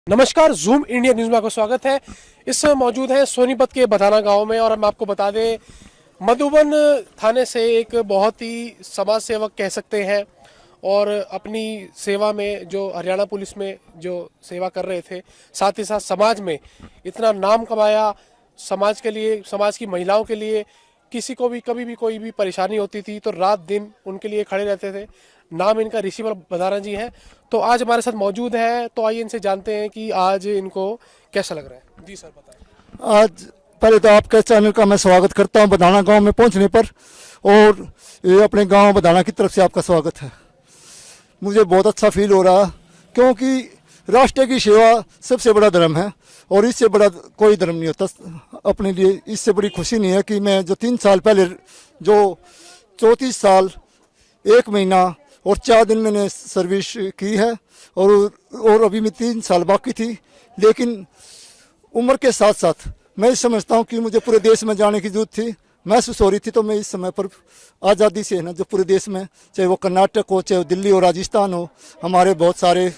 नमस्कार, zoom India news में आपका स्वागत है। इस समय मौजूद है सोनीपत के बधाना गांव में और हम आपको बता दें मधुबन थाने से एक बहुत ही समाज सेवक कह सकते हैं और अपनी सेवा में जो हरियाणा पुलिस में जो सेवा कर रहे थे, साथ ही साथ समाज में इतना नाम कमाया, समाज के लिए, समाज की महिलाओं के लिए किसी को भी कभी भी कोई भी परेशानी होती थी तो रात दिन उनके लिए खड़े रहते थे। नाम इनका ऋषिवर बधाना जी है। तो आज हमारे साथ मौजूद है, तो आइए इनसे जानते हैं कि आज इनको कैसा लग रहा है। जी सर बताएं। आज पहले तो आपके चैनल का मैं स्वागत करता हूं बधाना गांव में पहुंचने पर, और ये अपने गांव बधाना की तरफ से आपका स्वागत है। मुझे बहुत अच्छा फील हो रहा, क्योंकि राष्ट्र की सेवा सबसे बड़ा धर्म है और इससे बड़ा कोई धर्म नहीं होता अपने लिए। इससे बड़ी खुशी नहीं है कि मैं जो 3 साल पहले, जो 34 साल 1 महीना और 4 दिन मैंने सर्विस की है, और अभी में 3 साल बाकी थी, लेकिन उम्र के साथ साथ मैं समझता हूं कि मुझे पूरे देश में जाने की जरूरत थी, महसूस हो रही थी। तो मैं इस समय पर आज़ादी से है ना, जो पूरे देश में, चाहे वो कर्नाटक हो, चाहे वो दिल्ली हो, राजस्थान हो, हमारे बहुत सारे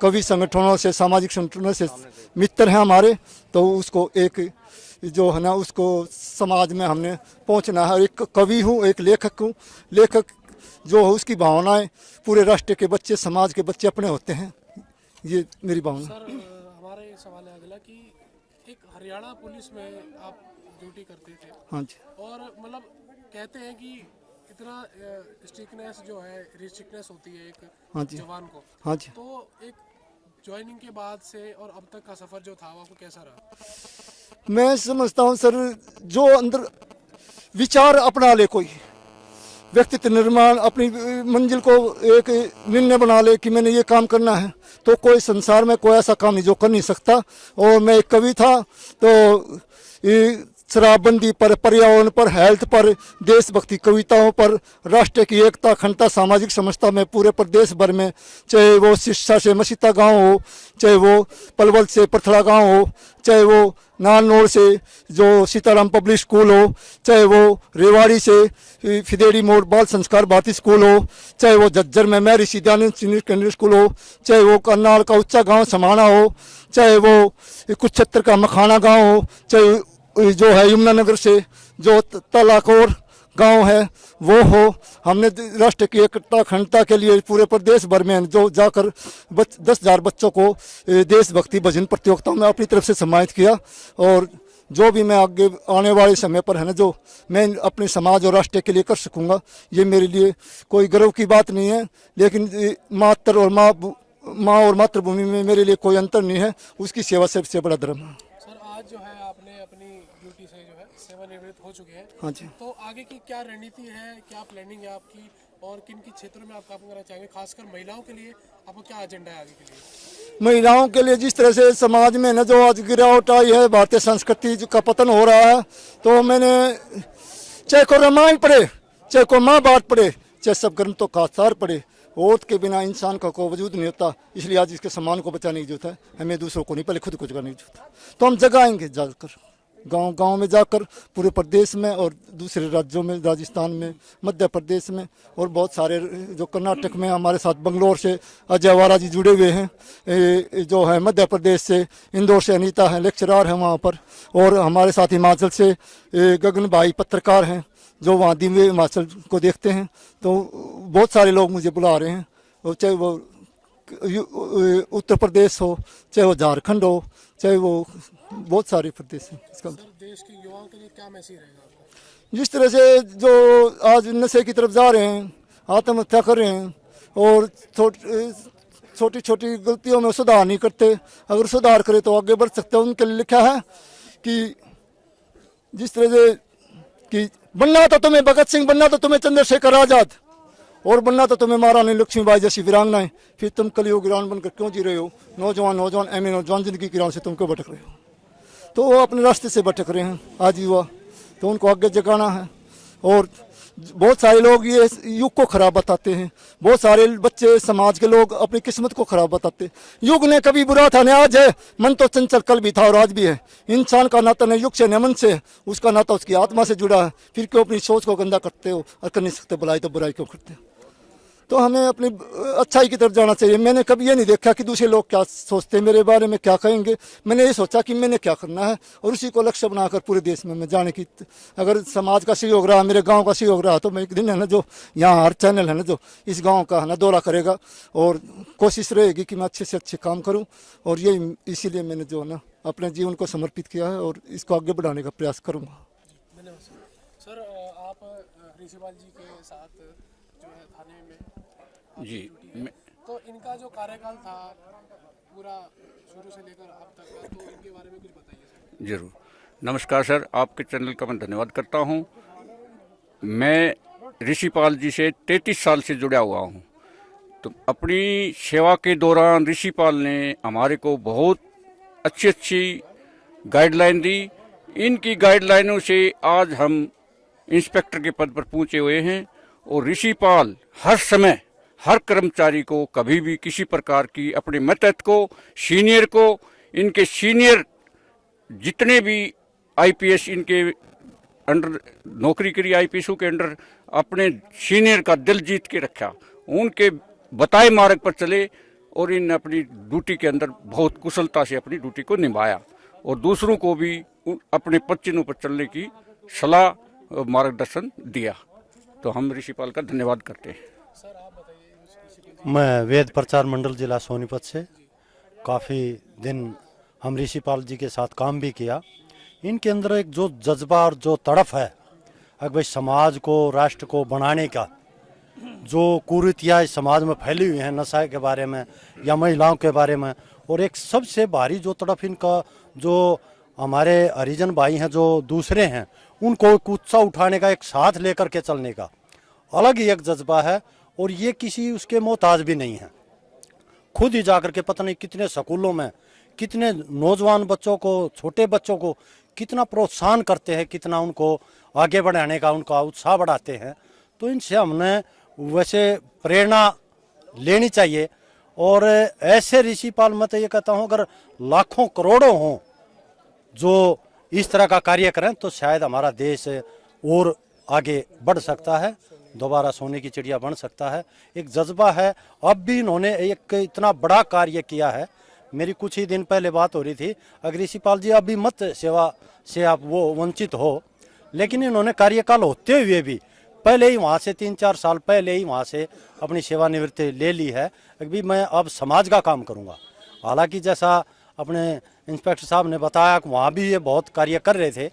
कवि संगठनों से, सामाजिक संगठनों से मित्र हैं हमारे। तो उसको एक जो है ना, उसको समाज में हमने पहुंचना है। एक कवि हूँ, एक लेखक हूँ। लेखक जो है उसकी भावनाएं पूरे राष्ट्र के बच्चे, समाज के बच्चे अपने होते हैं। ये मेरी भावना। सर हमारे सवाल है अगला कि एक हरियाणा पुलिस में आप ड्यूटी करते थे। हाँ जी। और मतलब कहते हैं कि इतना स्ट्रिक्टनेस जो है, रिस्ट्रिक्टनेस होती है एक हाँ जी। जवान को। हाँ जी। तो एक ज्वाइनिंग के बाद से और अब तक का सफर जो था वो आपको कैसा रहा? मैं समझता हूँ सर, जो अंदर विचार अपना ले, कोई व्यक्तित्व निर्माण, अपनी मंजिल को एक निर्णय बना ले कि मैंने ये काम करना है, तो कोई संसार में कोई ऐसा काम नहीं जो कर नहीं सकता। और मैं एक कवि था, तो ये शराबबंदी पर, पर्यावरण पर, हेल्थ पर, देशभक्ति कविताओं पर, राष्ट्र की एकता, अखंडता, सामाजिक समझता में पूरे प्रदेश भर में, चाहे वो सिरसा से मसीता गांव हो, चाहे वो पलवल से परथड़ा गांव हो, चाहे वो नानौर से जो सीताराम पब्लिक स्कूल हो, चाहे वो रेवाड़ी से फिदेड़ी मोड़ बाल संस्कार भारती स्कूल हो, चाहे वो झज्जर में मैरी सीधानंद सीनियर सेकेंडरी स्कूल हो, चाहे वो करनाल का उच्चा गांव समाना हो, चाहे वो कुरुक्षेत्र का मखाना गांव हो, चाहे जो है यमुनानगर से जो तलाकोर गांव है वो हो। हमने राष्ट्र की एकता अखंडता के लिए पूरे प्रदेश भर में जो जाकर 10,000 बच्चों को देशभक्ति भजन प्रतियोगिताओं में अपनी तरफ से सम्मानित किया। और जो भी मैं आगे आने वाले समय पर है ना, जो मैं अपने समाज और राष्ट्र के लिए कर सकूंगा, ये मेरे लिए कोई गर्व की बात नहीं है। लेकिन मातृ और माँ और मातृभूमि में मेरे लिए कोई अंतर नहीं है। उसकी सेवा सबसे बड़ा धर्म है। सर आज जो है आपने अपनी ड्यूटी से जो है सेवानिवृत्त हो चुके हैं। हाँ जी। तो आगे की क्या रणनीति है, क्या प्लानिंग है आपकी, और किन किन क्षेत्रों में आप काम करना चाहेंगे? खासकर महिलाओं के लिए आपको क्या एजेंडा है आगे के लिए? महिलाओं के लिए जिस तरह से समाज में ना जो आज गिरावट आई है, भारतीय संस्कृति का पतन हो रहा है, तो मैंने चाहे को रामायण पढ़े, चाहे को महाभारत पढ़े, चाहे सब ग्रंथों का सार पढ़े, औरत के बिना इंसान का कोई वजूद नहीं होता। इसलिए आज इसके सम्मान को बचाने की जरूरत है। हमें दूसरों को नहीं, पहले खुद को जगाने की जरूरत है। तो हम जगाएंगे जाकर, गांव गांव में जाकर, पूरे प्रदेश में और दूसरे राज्यों में, राजस्थान में, मध्य प्रदेश में, और बहुत सारे जो कर्नाटक में हमारे साथ बंगलोर से अजय वारा जी जुड़े हुए हैं, जो है मध्य प्रदेश से इंदौर से अनीता है, लेक्चरार है वहाँ पर, और हमारे साथ हिमाचल से गगन भाई पत्रकार हैं जो वहाँ दिव्य हिमाचल को देखते हैं। तो बहुत सारे लोग मुझे बुला रहे हैं, और चाहे वो उत्तर प्रदेश हो, चाहे वो झारखंड हो, चाहे वो बहुत सारे प्रदेश हैं। इसका सर देश के युवाओं के लिए क्या मैसेज रहेगा आपका? जिस तरह से जो आज नशे की तरफ जा रहे हैं, आत्महत्या कर रहे हैं, और छोटी छोटी गलतियों में सुधार नहीं करते, अगर सुधार करे तो आगे बढ़ सकते हैं। उनके लिए लिखा है कि जिस तरह से कि बनना तो तुम्हें भगत सिंह, बनना तो तुम्हें चंद्रशेखर आजाद, और बनना तो तुम्हें महारानी लक्ष्मीबाई जैसी वीरांगनाएं, फिर तुम कलयुग वीरान बनकर क्यों जी रहे हो? नौजवान नौजवान जिंदगी की राह से तुम क्यों भटक रहे हो? तो वो अपने रास्ते से भटक रहे हैं आज युवा, तो उनको आगे जगाना है। और बहुत सारे लोग ये युग को खराब बताते हैं, बहुत सारे बच्चे समाज के लोग अपनी किस्मत को खराब बताते हैं। युग ने कभी बुरा था न आज है, मन तो चंचल कल भी था और आज भी है। इंसान का नाता न युग से न मन से, उसका नाता उसकी आत्मा से जुड़ा है। फिर क्यों अपनी सोच को गंदा करते हो? और कर नहीं सकते बुराई तो बुराई क्यों करते हो? तो हमें अपनी अच्छाई की तरफ जाना चाहिए। मैंने कभी ये नहीं देखा कि दूसरे लोग क्या सोचते हैं मेरे बारे में, क्या कहेंगे। मैंने ये सोचा कि मैंने क्या करना है और उसी को लक्ष्य बनाकर पूरे देश में मैं जाने की, अगर समाज का सहयोग रहा, मेरे गांव का सहयोग रहा, तो मैं एक दिन है ना जो यहाँ हर चैनल है ना जो इस गांव का है ना दौरा करेगा और कोशिश रहेगी कि मैं अच्छे से अच्छे काम करूँ। और यही इसीलिए मैंने जो है ना अपने जीवन को समर्पित किया है और इसको आगे बढ़ाने का प्रयास करूँगा। धन्यवाद सर। आप ऋषिपाल जी के साथ जो है थाने में जी तो इनका जो कार्यकाल था पूरा शुरू से लेकर अब तक का, तो इनके बारे में कुछ बताइए सर। जरूर। नमस्कार सर, आपके चैनल का मैं धन्यवाद करता हूं। मैं ऋषिपाल जी से 33 साल से जुड़ा हुआ हूं। तो अपनी सेवा के दौरान ऋषिपाल ने हमारे को बहुत अच्छी अच्छी गाइडलाइन दी। इनकी गाइडलाइनों से आज हम इंस्पेक्टर के पद पर पहुंचे हुए हैं। और ऋषिपाल हर समय हर कर्मचारी को कभी भी किसी प्रकार की अपने मतहत को, सीनियर को, इनके सीनियर जितने भी आईपीएस इनके अंडर नौकरी करी, आईपीएसओ के अंडर अपने सीनियर का दिल जीत के रखा, उनके बताए मार्ग पर चले और इन अपनी ड्यूटी के अंदर बहुत कुशलता से अपनी ड्यूटी को निभाया और दूसरों को भी अपने पद पर चलने की सलाह और मार्गदर्शन दिया। तो हम ऋषिपाल का धन्यवाद करते हैं। मैं वेद प्रचार मंडल जिला सोनीपत से काफ़ी दिन हम ऋषिपाल जी के साथ काम भी किया। इनके अंदर एक जो जज्बा और जो तड़फ है अगर भाई समाज को, राष्ट्र को बनाने का, जो कुरीतियाँ इस समाज में फैली हुई हैं नशा के बारे में या महिलाओं के बारे में, और एक सबसे भारी जो तड़फ इनका जो हमारे हरिजन भाई हैं जो दूसरे हैं उनको एक उत्साह उठाने का, एक साथ लेकर के चलने का अलग ही एक जज्बा है। और ये किसी उसके मोहताज भी नहीं है। खुद ही जाकर के पता नहीं कितने स्कूलों में कितने नौजवान बच्चों को, छोटे बच्चों को कितना प्रोत्साहन करते हैं, कितना उनको आगे बढ़ाने का उनका उत्साह बढ़ाते हैं। तो इनसे हमने वैसे प्रेरणा लेनी चाहिए। और ऐसे ऋषिपाल मैं तो ये कहता हूँ अगर लाखों करोड़ों हों जो इस तरह का कार्य करें तो शायद हमारा देश और आगे बढ़ सकता है, दोबारा सोने की चिड़िया बन सकता है। एक जज्बा है। अब भी इन्होंने एक इतना बड़ा कार्य किया है। मेरी कुछ ही दिन पहले बात हो रही थी, अगर ऋषिपाल जी अभी मत सेवा से आप वो वंचित हो, लेकिन इन्होंने कार्यकाल होते हुए भी पहले ही वहाँ से 3-4 साल पहले ही वहाँ से अपनी सेवानिवृत्ति ले ली है। अभी मैं अब समाज का काम करूँगा। हालांकि जैसा अपने इंस्पेक्टर साहब ने बताया कि वहाँ भी ये बहुत कार्य कर रहे थे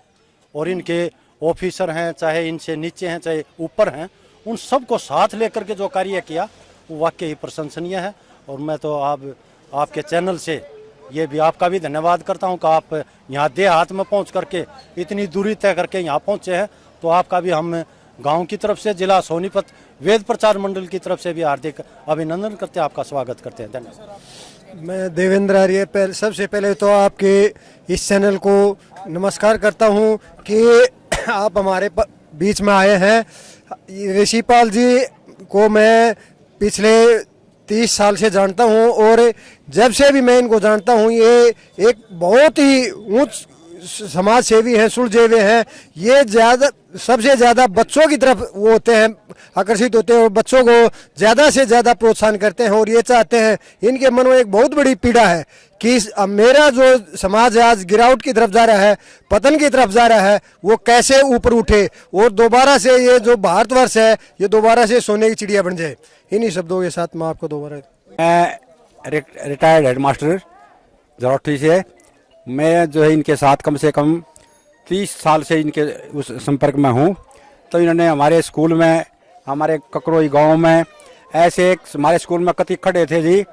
और इनके ऑफिसर हैं, चाहे इनसे नीचे हैं चाहे ऊपर हैं, उन सबको साथ लेकर के जो कार्य किया वो वाकई ही प्रशंसनीय है। और मैं तो आपके चैनल से ये भी आपका भी धन्यवाद करता हूँ कि आप यहाँ देहात में पहुँच करके इतनी दूरी तय करके यहाँ पहुँचे हैं। तो आपका भी हम गांव की तरफ से, जिला सोनीपत वेद प्रचार मंडल की तरफ से भी हार्दिक अभिनंदन करते हैं, आपका स्वागत करते हैं। धन्यवाद। मैं देवेंद्र आर्य सबसे पहले तो आपके इस चैनल को नमस्कार करता हूँ कि आप हमारे बीच में आए हैं। ऋषिपाल जी को मैं पिछले 30 साल से जानता हूँ और जब से भी मैं इनको जानता हूँ ये एक बहुत ही उच्च समाज सेवी हैं, सुलझे हुए हैं। ये सबसे ज़्यादा बच्चों की तरफ वो होते हैं, आकर्षित होते हैं और बच्चों को ज़्यादा से ज़्यादा प्रोत्साहन करते हैं। और ये चाहते हैं, इनके मन में एक बहुत बड़ी पीड़ा है कि मेरा जो समाज है आज गिरावट की तरफ जा रहा है, पतन की तरफ जा रहा है, वो कैसे ऊपर उठे और दोबारा से ये जो भारतवर्ष है ये दोबारा से सोने की चिड़िया बन जाए। इन्हीं शब्दों के साथ मैं आपको दोबारा रिटायर्ड हेडमास्टर जरौठी से मैं जो है इनके साथ कम से कम 30 साल से इनके उस संपर्क में हूँ। तो इन्होंने हमारे स्कूल में, हमारे ककरोई गांव में ऐसे हमारे स्कूल में कति खड़े थे जी,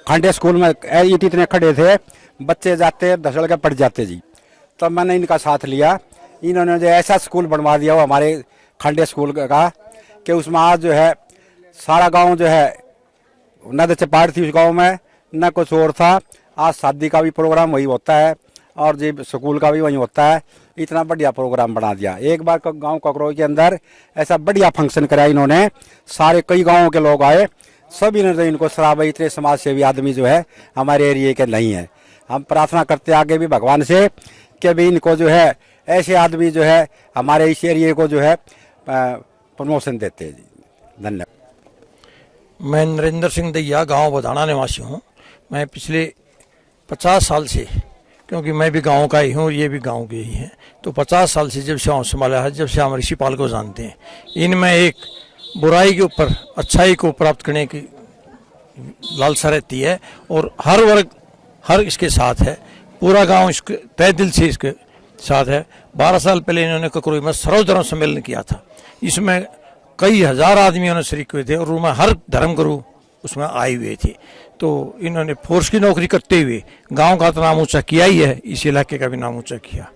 खंडे स्कूल में इतने खड़े थे, बच्चे जाते धसड़ के पड़ जाते जी। तो मैंने इनका साथ लिया। इन्होंने जो ऐसा स्कूल बनवा दिया वो हमारे खंडे स्कूल का कि उसमें आज जो है सारा गाँव जो है न तो चपाट थी उस गाँव में, न कुछ और था। आज शादी का भी प्रोग्राम वही होता है और जी स्कूल का भी वही होता है। इतना बढ़िया प्रोग्राम बना दिया। एक बार गांव ककरोई के अंदर ऐसा बढ़िया फंक्शन कराया इन्होंने, सारे कई गांवों के लोग आए, सभी ने इनको सराहा। इतने समाज सेवी आदमी जो है हमारे एरिए के नहीं है। हम प्रार्थना करते आगे भी भगवान से कि भी इनको जो है ऐसे आदमी जो है हमारे इस एरिए को जो है प्रमोशन देते हैं जी। धन्यवाद। मैं नरेंद्र सिंह दैया गांव बधाना निवासी हूं। मैं पिछले 50 साल से, क्योंकि मैं भी गांव का ही हूं और ये भी गांव के ही हैं, तो 50 साल से जब से हम संभाला है, जब से हम ऋषिपाल को जानते हैं, इनमें एक बुराई के ऊपर अच्छाई को प्राप्त करने की लालसा रहती है और हर वर्ग हर इसके साथ है। पूरा गांव इसके तहे दिल से इसके साथ है। 12 साल पहले इन्होंने ककरोई में सर्वधर्म सम्मेलन किया था। इसमें कई हजार आदमियों ने शरीक हुए थे और उनमें हर धर्म गुरु उसमें आए हुए थे। तो इन्होंने फोर्स की नौकरी करते हुए गांव का तो नाम ऊंचा किया ही है, इस इलाके का भी नाम ऊंचा किया।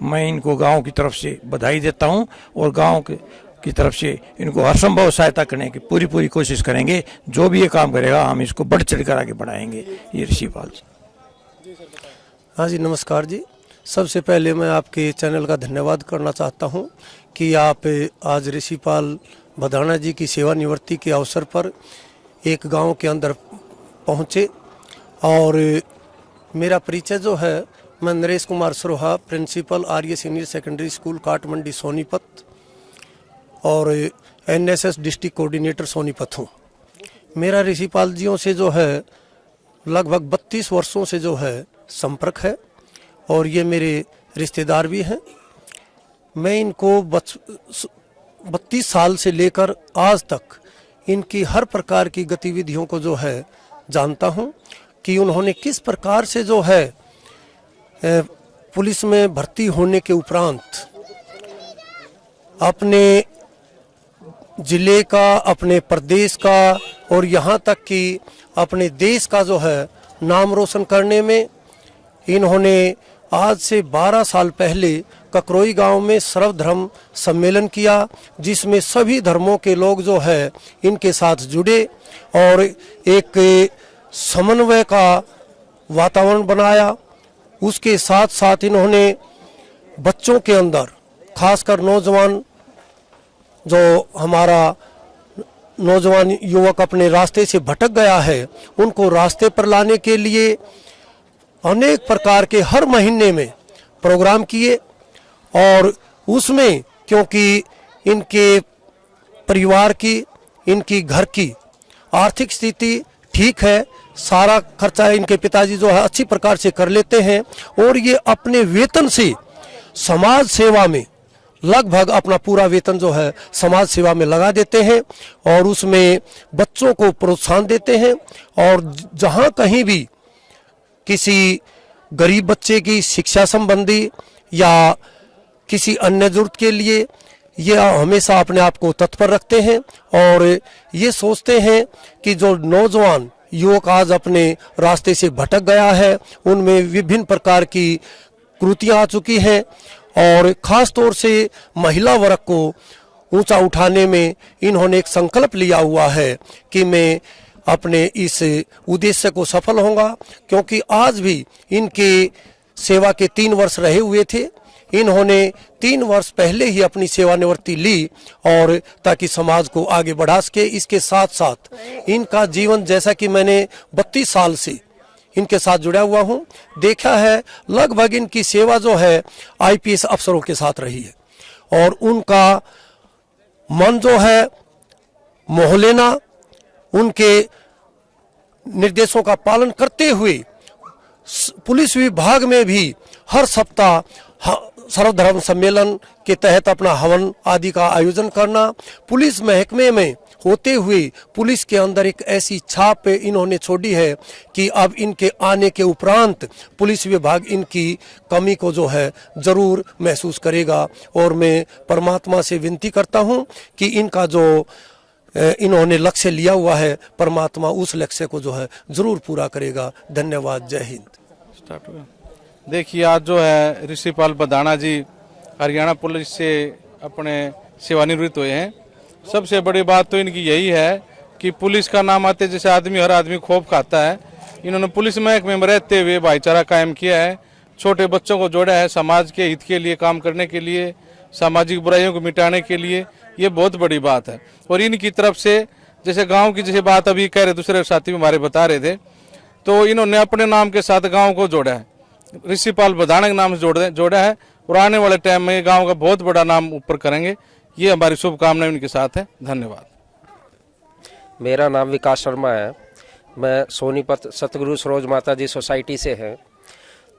मैं इनको गांव की तरफ से बधाई देता हूं और गांव की तरफ से इनको हर संभव सहायता करने की पूरी कोशिश करेंगे। जो भी ये काम करेगा हम इसको बढ़ चढ़ कर आगे बढ़ाएंगे। ये ऋषिपाल जी। हाँ जी, नमस्कार जी। सबसे पहले मैं आपके चैनल का धन्यवाद करना चाहता हूं कि आप आज ऋषिपाल बधाना जी की सेवानिवृत्ति के अवसर पर एक गांव के अंदर पहुंचे। और मेरा परिचय जो है, मैं नरेश कुमार सरोहा, प्रिंसिपल आर्य सीनियर सेकेंडरी स्कूल काटमंडी सोनीपत और एनएसएस डिस्ट्रिक्ट कोऑर्डिनेटर सोनीपत हूँ। मेरा ऋषिपाल जियों से जो है लगभग 32 वर्षों से जो है संपर्क है और ये मेरे रिश्तेदार भी हैं। मैं इनको 32 साल से लेकर आज तक इनकी हर प्रकार की गतिविधियों को जो है जानता हूं कि उन्होंने किस प्रकार से जो है पुलिस में भर्ती होने के उपरांत अपने जिले का, अपने प्रदेश का और यहाँ तक कि अपने देश का जो है नाम रोशन करने में इन्होंने आज से 12 साल पहले ककरोई गांव में सर्वधर्म सम्मेलन किया, जिसमें सभी धर्मों के लोग जो है इनके साथ जुड़े और एक समन्वय का वातावरण बनाया। उसके साथ साथ इन्होंने बच्चों के अंदर, खासकर नौजवान, जो हमारा नौजवान युवक अपने रास्ते से भटक गया है, उनको रास्ते पर लाने के लिए अनेक प्रकार के हर महीने में प्रोग्राम किए। और उसमें क्योंकि इनके परिवार की, इनकी घर की आर्थिक स्थिति ठीक है, सारा खर्चा इनके पिताजी जो है अच्छी प्रकार से कर लेते हैं और ये अपने वेतन से समाज सेवा में लगभग अपना पूरा वेतन जो है समाज सेवा में लगा देते हैं और उसमें बच्चों को प्रोत्साहन देते हैं। और जहां कहीं भी किसी गरीब बच्चे की शिक्षा संबंधी या किसी अन्य जरूरत के लिए ये हमेशा अपने आप को तत्पर रखते हैं और ये सोचते हैं कि जो नौजवान युवक आज अपने रास्ते से भटक गया है, उनमें विभिन्न प्रकार की कृतियां आ चुकी हैं और खास तौर से महिला वर्ग को ऊंचा उठाने में इन्होंने एक संकल्प लिया हुआ है कि मैं अपने इस उद्देश्य को सफल होगा। क्योंकि आज भी इनके सेवा के 3 वर्ष रहे हुए थे, इन्होंने 3 वर्ष पहले ही अपनी सेवानिवृत्ति ली और ताकि समाज को आगे बढ़ा सके। इसके साथ साथ इनका जीवन, जैसा कि मैंने 32 साल से इनके साथ जुड़ा हुआ हूं, देखा है, लगभग इनकी सेवा जो है आईपीएस अफसरों के साथ रही है और उनका मन जो है मोह लेना, उनके निर्देशों का पालन करते हुए पुलिस विभाग में भी हर सप्ताह सर्वधर्म सम्मेलन के तहत अपना हवन आदि का आयोजन करना, पुलिस महकमे में होते हुए पुलिस के अंदर एक ऐसी छाप इन्होंने छोड़ी है कि अब इनके आने के उपरांत पुलिस विभाग इनकी कमी को जो है जरूर महसूस करेगा। और मैं परमात्मा से विनती करता हूं कि इनका जो इन्होंने लक्ष्य लिया हुआ है, परमात्मा उस लक्ष्य को जो है जरूर पूरा करेगा। धन्यवाद। जय हिंद। देखिए, आज जो है ऋषिपाल बधाना जी हरियाणा पुलिस से अपने सेवानिवृत्त हुए हैं। सबसे बड़ी बात तो इनकी यही है कि पुलिस का नाम आते जैसे हर आदमी खौफ खाता है, इन्होंने पुलिस महकमे में रहते हुए भाईचारा कायम किया है, छोटे बच्चों को जोड़ा है, समाज के हित के लिए काम करने के लिए, सामाजिक बुराइयों को मिटाने के लिए। ये बहुत बड़ी बात है। और इनकी तरफ से जैसे गांव की जैसे बात अभी कह रहे दूसरे साथी हमारे बता रहे थे, तो इन्होंने अपने नाम के साथ गांव को जोड़ा है, ऋषिपाल बधाना के नाम से जोड़ा है और आने वाले टाइम में गांव का बहुत बड़ा नाम ऊपर करेंगे। ये हमारी शुभकामनाएं उनके साथ है। धन्यवाद। मेरा नाम विकास शर्मा है। मैं सोनीपत सतगुरु सरोज माता जी सोसाइटी से हैं।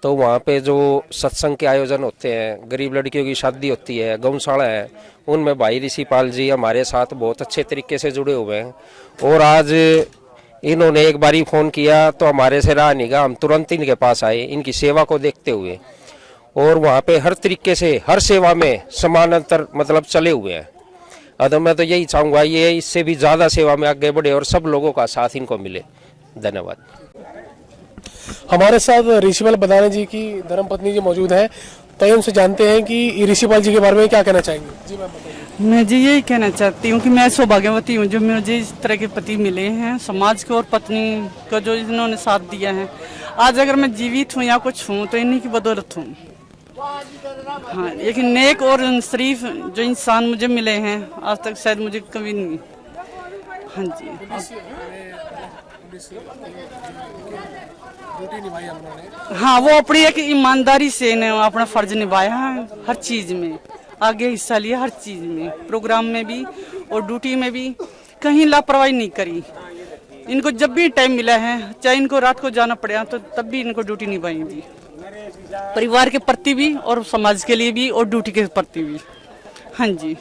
तो वहाँ पे जो सत्संग के आयोजन होते हैं, गरीब लड़कियों की शादी होती है, गौशाला है, उनमें भाई ऋषिपाल जी हमारे साथ बहुत अच्छे तरीके से जुड़े हुए हैं। और आज इन्होंने एक बारी फ़ोन किया तो हमारे से रहा नहीं गया, हम तुरंत इनके पास आए इनकी सेवा को देखते हुए। और वहाँ पे हर तरीके से हर सेवा में समानांतर मतलब चले हुए हैं। अतः मैं तो यही चाहूँगा ये इससे भी ज़्यादा सेवा में आगे बढ़े और सब लोगों का साथ इनको मिले। धन्यवाद। हमारे साथ ऋषिपाल बदाना जी की धर्मपत्नी जी मौजूद हैं। तो उनसे जानते हैं कि ऋषिपाल जी के बारे में क्या कहना चाहेंगे। जी मैम बताइए। मैं जी यही कहना चाहती हूँ कि मैं सौभाग्यवती हूँ जो मुझे इस तरह के पति मिले हैं, समाज को और पत्नी को जो इन्होंने साथ दिया है। आज अगर मैं जीवित हूँ या कुछ हूँ तो इन्हीं की बदौलत हूँ। हाँ, लेकिन नेक और शरीफ जो इंसान मुझे मिले हैं आज तक शायद मुझे कभी नहीं। हाँ जी, हाँ वो अपनी एक ईमानदारी से ने अपना फर्ज निभाया है। हर चीज में आगे हिस्सा लिया, हर चीज में, प्रोग्राम में भी और ड्यूटी में भी कहीं लापरवाही नहीं करी। इनको जब भी टाइम मिला है, चाहे इनको रात को जाना पड़े तो तब भी इनको ड्यूटी निभाएंगी, परिवार के प्रति भी और समाज के लिए भी और ड्यूटी के प्रति भी। हाँ जी।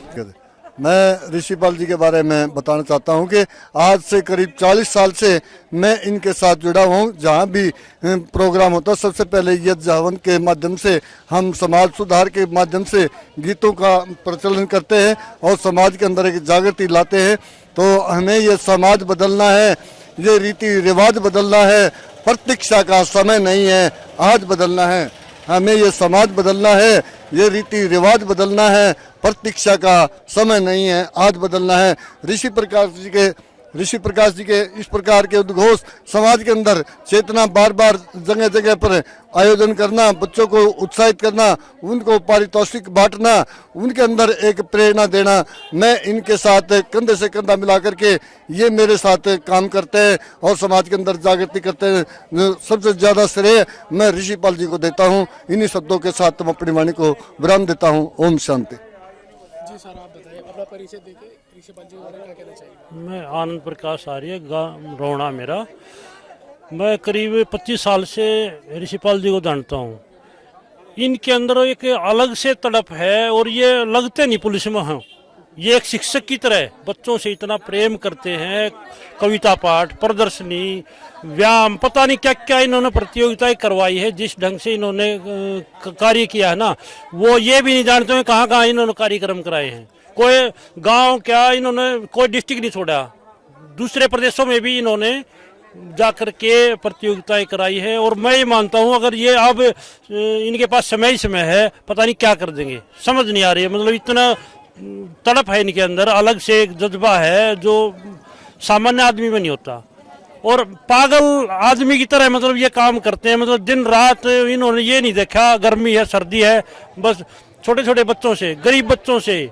मैं ऋषिपाल जी के बारे में बताना चाहता हूं कि आज से करीब 40 साल से मैं इनके साथ जुड़ा हुआ हूं। जहां भी प्रोग्राम होता है सबसे पहले यज्ञ हवन के माध्यम से हम समाज सुधार के माध्यम से गीतों का प्रचलन करते हैं और समाज के अंदर एक जागृति लाते हैं। तो हमें ये समाज बदलना है, ये रीति रिवाज बदलना है, प्रतीक्षा का समय नहीं है, आज बदलना है। हमें ये समाज बदलना है, ये रीति रिवाज बदलना है, प्रतीक्षा का समय नहीं है, आज बदलना है। ऋषि प्रकाश जी के इस प्रकार के उद्घोष समाज के अंदर चेतना बार बार जगह जगह पर आयोजन करना, बच्चों को उत्साहित करना, उनको पारितोषिक बांटना, उनके अंदर एक प्रेरणा देना। मैं इनके साथ कंधे से कंधा मिला करके ये मेरे साथ काम करते हैं और समाज के अंदर जागृति करते हैं। सबसे ज़्यादा श्रेय मैं ऋषिपाल जी को देता हूँ। इन्हीं शब्दों के साथ मैं अपनी वाणी को विराम देता हूँ। ओम शांति। जी सर, आप बताइए अपना परिचय देके ऋषिपाल जी के बारे में क्या कहना चाहिए। मैं आनंद प्रकाश आर्य, गाँव रोहना मेरा। मैं करीब 25 साल से ऋषिपाल जी को जानता हूँ। इनके अंदर एक अलग से तड़प है और ये लगते नहीं पुलिस में हैं। ये एक शिक्षक की तरह बच्चों से इतना प्रेम करते हैं। कविता पाठ, प्रदर्शनी, व्यायाम, पता नहीं क्या क्या इन्होंने प्रतियोगिताएं करवाई है। जिस ढंग से इन्होंने कार्य किया है ना, वो ये भी नहीं जानते हैं कहाँ कहाँ इन्होंने कार्यक्रम कराए हैं। कोई गांव क्या, इन्होंने कोई डिस्ट्रिक्ट नहीं छोड़ा। दूसरे प्रदेशों में भी इन्होंने जाकर के प्रतियोगिताएं कराई है। और मैं ये मानता हूँ अगर ये अब इनके पास समय ही समय है, पता नहीं क्या कर देंगे, समझ नहीं आ रही है। मतलब इतना तड़प है इनके अंदर, अलग से एक जज्बा है जो सामान्य आदमी में नहीं होता। और पागल आदमी की तरह मतलब ये काम करते हैं। मतलब दिन रात इन्होंने ये नहीं देखा गर्मी है सर्दी है, बस छोटे छोटे बच्चों से, गरीब बच्चों से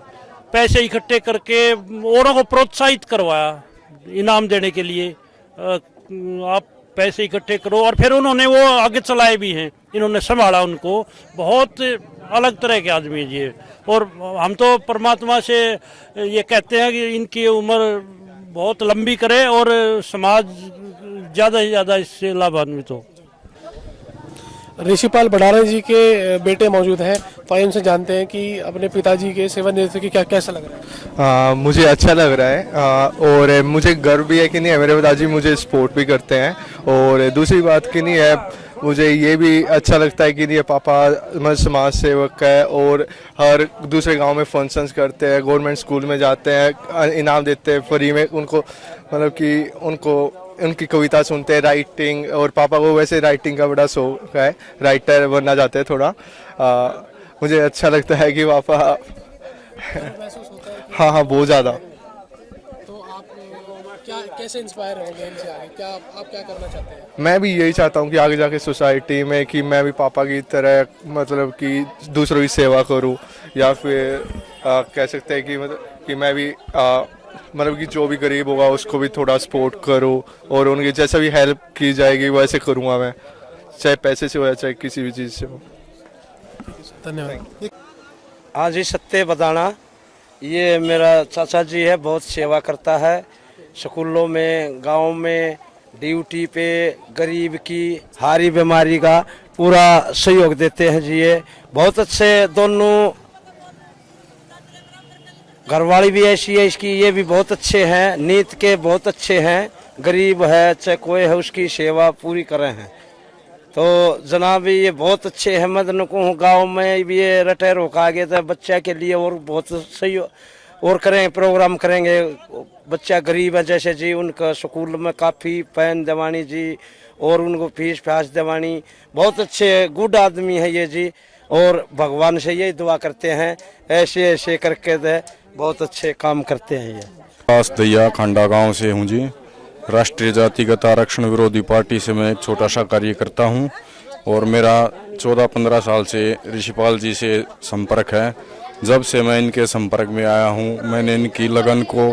पैसे इकट्ठे करके औरों को प्रोत्साहित करवाया इनाम देने के लिए। आप पैसे इकट्ठे करो, और फिर उन्होंने वो आगे चलाए भी हैं, इन्होंने संभाला उनको। बहुत अलग तरह के आदमी है ये। और हम तो परमात्मा से ये कहते हैं कि इनकी उम्र बहुत लंबी करे और समाज ज़्यादा से ज़्यादा इससे लाभान्वित हो। ऋषिपाल बडाना जी के बेटे मौजूद हैं, तो आइए उनसे जानते हैं कि अपने पिताजी के सेवानिवृत्ति की क्या कैसा लग रहा है। मुझे अच्छा लग रहा है और मुझे गर्व भी है कि नहीं है मेरे पिताजी मुझे सपोर्ट भी करते हैं। और दूसरी बात कि नहीं है, मुझे ये भी अच्छा लगता है कि नहीं पापा मतलब समाज सेवक है और हर दूसरे गांव में फंक्शंस करते हैं, गवर्नमेंट स्कूल में जाते हैं, इनाम देते हैं फ्री में उनको, मतलब कि उनको उनकी कविता सुनते हैं, राइटिंग। और पापा को वैसे राइटिंग का बड़ा शौक है, राइटर बनना चाहते हैं थोड़ा। मुझे अच्छा लगता है कि पापा हाँ हाँ बहुत ज़्यादा। तो आप क्या कैसे इंस्पायर होंगे इनसे आगे, क्या आप क्या करना चाहते हैं। मैं भी यही चाहता हूँ कि आगे जाके सोसाइटी में कि मैं भी पापा की तरह मतलब कि दूसरों की सेवा करूँ, या फिर कह सकते हैं कि मतलब कि मैं भी मतलब कि जो भी गरीब होगा उसको भी थोड़ा सपोर्ट करूँ और उनकी जैसा भी हेल्प की जाएगी वैसे करूँगा मैं, चाहे पैसे से हो या चाहे किसी भी चीज़ से हो। धन्यवाद। हाँ जी, सत्य बताना, ये मेरा चाचा जी है, बहुत सेवा करता है। स्कूलों में, गांव में, ड्यूटी पे गरीब की हारी बीमारी का पूरा सहयोग देते हैं जी। ये बहुत अच्छे, दोनों घरवाली भी ऐसी है इसकी, ये भी बहुत अच्छे हैं, नीत के बहुत अच्छे हैं। गरीब है चाहे कोई है उसकी सेवा पूरी करे हैं। तो जनाब ये बहुत अच्छे हैं। मैं तो कहूँ गाँव में भी ये रिटायर होकर आ गए थे, बच्चा के लिए और बहुत सही और करेंगे, प्रोग्राम करेंगे। बच्चा गरीब है जैसे जी, उनका स्कूल में काफ़ी पैन दिवानी जी और उनको फीस फास दिवानी। बहुत अच्छे गुड आदमी है ये जी, और भगवान से यही दुआ करते हैं ऐसे ऐसे करके दे, बहुत अच्छे काम करते हैं ये। पास दैया खांडा गांव से हूँ जी। राष्ट्रीय जातिगत आरक्षण विरोधी पार्टी से मैं एक छोटा सा कार्य करता हूँ और मेरा 14-15 साल से ऋषिपाल जी से संपर्क है। जब से मैं इनके संपर्क में आया हूँ, मैंने इनकी लगन को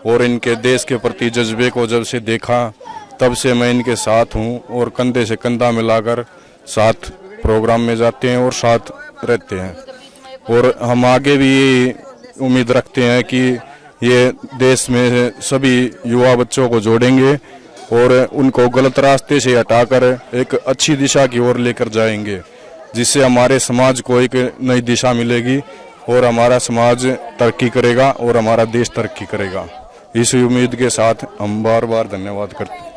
और इनके देश के प्रति जज्बे को जब से देखा, तब से मैं इनके साथ हूँ और कंधे से कंधा मिलाकर साथ प्रोग्राम में जाते हैं और साथ रहते हैं। और हम आगे भी उम्मीद रखते हैं कि ये देश में सभी युवा बच्चों को जोड़ेंगे और उनको गलत रास्ते से हटाकर एक अच्छी दिशा की ओर लेकर जाएंगे, जिससे हमारे समाज को एक नई दिशा मिलेगी और हमारा समाज तरक्की करेगा और हमारा देश तरक्की करेगा। इस उम्मीद के साथ हम बार बार धन्यवाद करते हैं।